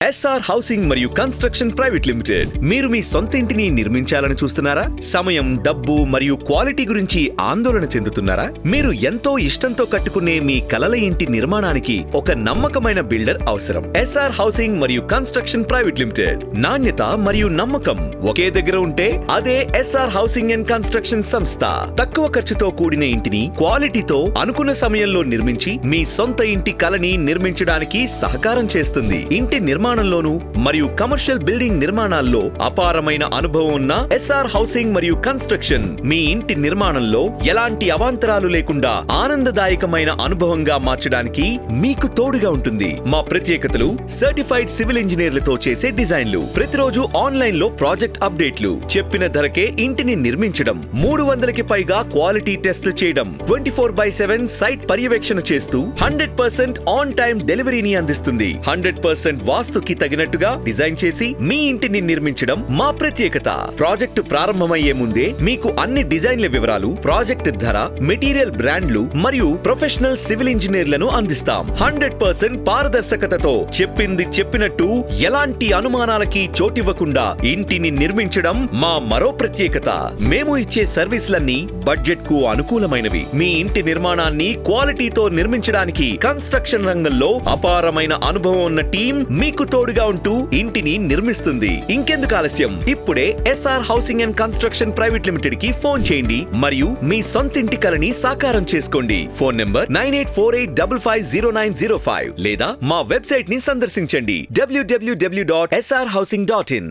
SR housing మరియు construction private limited. మీరు మీ సొంత ఇంటిని నిర్మించాలని చూస్తున్నారా? సమయం, డబ్బు మరియు క్వాలిటీ గురించి ఆందోళన చెందుతున్నారా? మీరు ఎంతో ఇష్టంతో కట్టుకునే మీ కలల ఇంటి నిర్మాణానికి ఒక నమ్మకమైన బిల్డర్ అవసరం. ఎస్ఆర్ హౌసింగ్ మరియు కన్స్ట్రక్షన్ ప్రైవేట్ లిమిటెడ్. నాణ్యత మరియు నమ్మకం ఒకే దగ్గర ఉంటే అదే ఎస్ఆర్ హౌసింగ్ అండ్ కన్స్ట్రక్షన్ సంస్థ. తక్కువ ఖర్చుతో కూడిన ఇంటిని క్వాలిటీతో అనుకున్న సమయంలో నిర్మించి మీ సొంత ఇంటి కలని నిర్మించడానికి సహకారం చేస్తుంది. ఇంటి నిర్మాణంలోను మరియు కమర్షియల్ బిల్డింగ్ నిర్మాణాల్లో అపారమైన అనుభవం ఉన్న ఎస్ఆర్ హౌసింగ్ మరియు కన్స్ట్రక్షన్ మీ ఇంటి నిర్మాణంలో ఎలాంటి అవాంతరాలు లేకుండా ఆనందదాయకమైన అనుభవంగా మార్చడానికి మీకు తోడుగా ఉంటుంది. మా ప్రత్యేకతలు సర్టిఫైడ్ సివిల్ ఇంజనీర్లతో చేసే డిజైన్లు, ప్రతిరోజు ఆన్లైన్ లో ప్రాజెక్ట్ అప్డేట్లు, చెప్పిన ధరకే ఇంటిని నిర్మించడం, 300కి పైగా క్వాలిటీ టెస్టులు చేయడం, 24/7 సైట్ పర్యవేక్షణ చేస్తూ 100% ఆన్ టైం డెలివరీని అందిస్తుంది. 100% వాస్తుకి తగినట్టుగా డిజైన్ చేసి మీ ఇంటిని నిర్మించడం మా ప్రత్యేకత. ప్రాజెక్టు ప్రారంభమయ్యే ముందే మీకు అన్ని డిజైన్ల వివరాలు, ప్రాజెక్ట్ ధర, మెటీరియల్ బ్రాండ్లు మరియు ప్రొఫెషనల్ సివిల్ ఇంజనీర్లను అందిస్తాం. 100% పారదర్శకతతో చెప్పింది చెప్పినట్టు ఎలాంటి అనుమానాలకి చోటివ్వకుండా ఇంటిని నిర్మించడం మా మరో ప్రత్యేకత. మేము ఇచ్చే సర్వీసులన్నీ బడ్జెట్ కు అనుకూలమైనవి. మీ ఇంటి నిర్మాణాన్ని క్వాలిటీతో నిర్మించడానికి కన్స్ట్రక్షన్ రంగంలో అపారమైన అనుభవం ఉన్న టీం మీకు తోడుగా ఉంటూ ఇంటిని నిర్మిస్తుంది. ఇంకెందుకు ఆలస్యం? ఇప్పుడే SR housing and construction private limited కి ఫోన్ చేయండి మరియు మీ సొంతింటి కలని సాకారం చేసుకోండి. ఫోన్ నంబర్ 9848550905 లేదా మా వెబ్సైట్ ని సందర్శించండి www.srhousing.in.